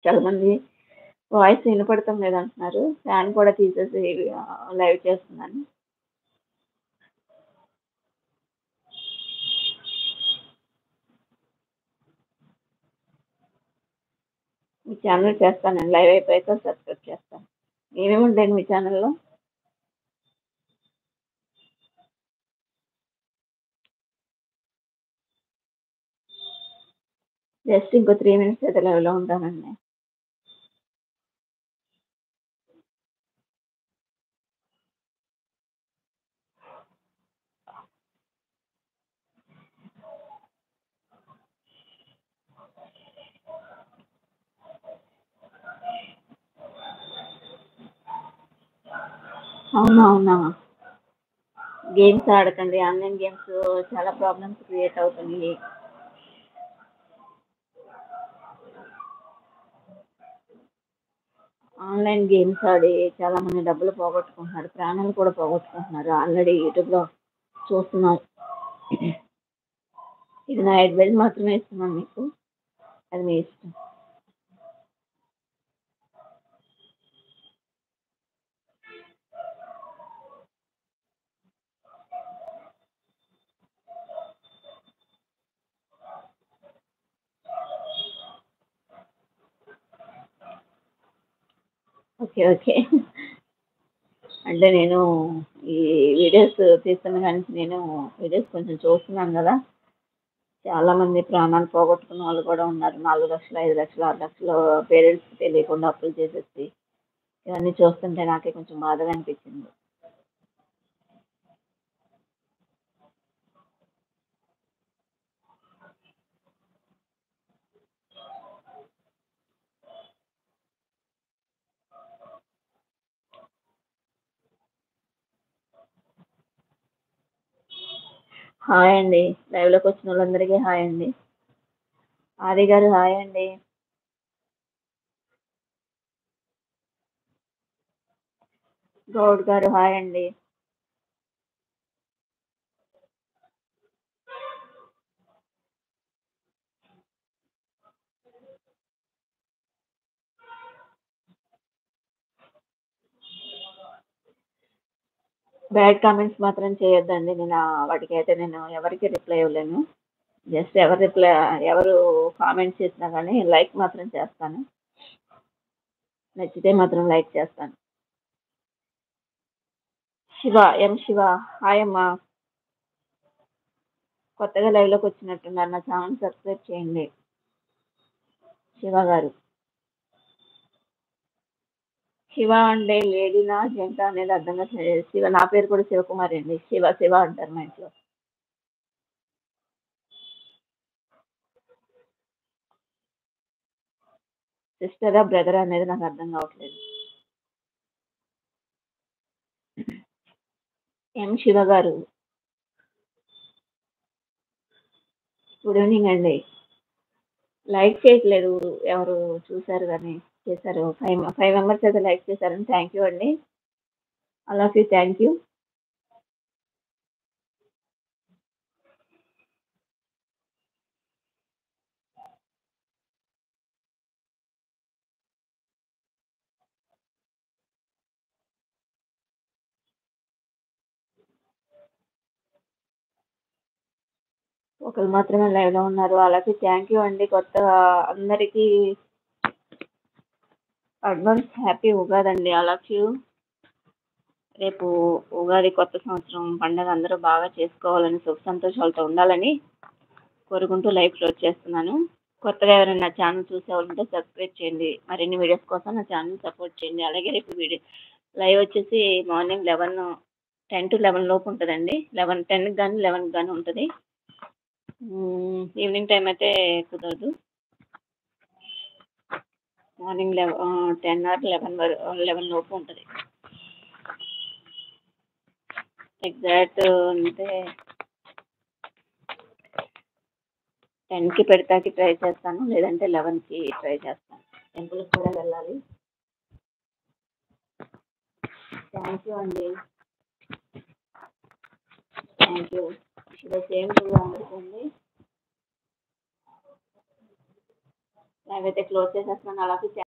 చాలా మంది వాయిస్ వినపడటం లేదంటున్నారు. ఫ్యాన్ కూడా తీసేసి లైవ్ చేస్తున్నాను. మీ ఛానెల్ చేస్తానండి. లైవ్ అయిపోయాక సబ్స్క్రైబ్ చేస్తాను. ఏమేమి ఉంటాయండి మీ ఛానెల్‌లో? జస్ట్ ఇంకో 3 మినిట్స్ అయితే లైవ్‌లో ఉంటానండి. అవునా? గేమ్స్ ఆడకండి. ఆన్‌లైన్ గేమ్స్ చాలా ప్రాబ్లమ్స్ క్రియేట్ అవుతున్నాయి. ఆన్‌లైన్ గేమ్స్ ఆడి చాలా మంది డబ్బులు పోగొట్టుకుంటున్నారు. ప్రాణాలు కూడా పోగొట్టుకుంటున్నారు. ఆల్రెడీ యూట్యూబ్‌లో చూస్తున్నాం. ఇది నా అడ్వైస్ మాత్రమే ఇస్తున్నాను మీకు. అది మీ ఇష్టం. ఓకే. అంటే నేను ఈ వీడియోస్ తీస్తున్న కాడి నుంచి నేను వీడియోస్ కొంచెం చూస్తున్నాను గదా! చాలా మంది ప్రాణాలు పోగొట్టుకున్న వాళ్ళు కూడా ఉన్నారు. 4,00,000, 5,00,000, 6,00,000 పేరెంట్స్‌కి తెలియకుండా అప్పులు చేసేసి ఇవన్నీ చూస్తుంటే నాకే కొంచెం బాధగా అనిపించింది. హాయ్ అండి. లైవ్‌లోకి వచ్చిన వాళ్ళందరికీ హాయ్ అండి. ఆది గారు హాయ్ అండి. గౌడ్ గారు హాయ్ అండి. బ్యాడ్ కామెంట్స్ మాత్రం చేయొద్దండి. వాటికైతే నేను ఎవరికీ రిప్లై ఇవ్వలేను. జస్ట్ ఎవరు కామెంట్ చేసినా గానీ లైక్ మాత్రం చేస్తాను. నచ్చితే మాత్రం లైక్ చేస్తాను. శివ హాయ్ అమ్మా. కొత్తగా లైవ్‌లోకి వచ్చినట్టున్నారు. నా ఛానెల్ సబ్స్క్రైబ్ చేయండి. శివ గారు. శివ అంటే లేడీనా? జెంటా అనేది అర్థం కావట్లేదు. నా పేరు కూడా శివకుమారి అండి. శివ అంటారు మా ఇంట్లో. సిస్టరా? బ్రదరా? అనేది నాకు అర్థం కావట్లేదు. శివ గారు. గుడ్ ఈవెనింగ్ అండి. లైక్ చేయట్లేదు ఎవరు చూసారు గానీ చేశారు. 5 మెంబర్స్ అయితే లైక్ చేశారండి. థ్యాంక్ యూ అండి. All of you thank you. ఒకరు మాత్రమే లైవ్‌లో ఉన్నారు. అలాగే థ్యాంక్ యూ అండి. కొత్తగా అందరికీ అడ్వాన్స్ హ్యాపీ ఉగాది అండి. All of you. రేపు ఉగాది, కొత్త సంవత్సరం పండగ అందరూ బాగా చేసుకోవాలని, సుఖ సంతోషాలతో ఉండాలని కోరుకుంటూ లైవ్ క్లోజ్ చేస్తున్నాను. కొత్తగా ఎవరైనా నా ఛానల్ చూసేవాళ్ళుంటే సబ్స్క్రైబ్ చేయండి. మరిన్ని వీడియోస్ కోసం నా ఛానల్ సపోర్ట్ చేయండి. అలాగే రేపు లైవ్ వచ్చేసి మార్నింగ్ 10-11 లోపు ఉంటదండి. 10కి గాని, 11కి గాని ఉంటది. ఈవినింగ్ టైమ్ అయితే కుదరదు. మార్నింగ్ 10 ఆర్ 11 లోపు ఉంటది. ఎగ్జాక్ట్ అంటే 10కి పెడతాకి ట్రై చేస్తాను. లేదంటే 11కి ట్రై చేస్తాను. టెంపుల్‌కి కూడా వెళ్ళాలి. థ్యాంక్ యూ అండి. Thank you. Same to you అందరికీ. లైవ్ అయితే క్లోజ్ చేసేస్తున్నాను. అలా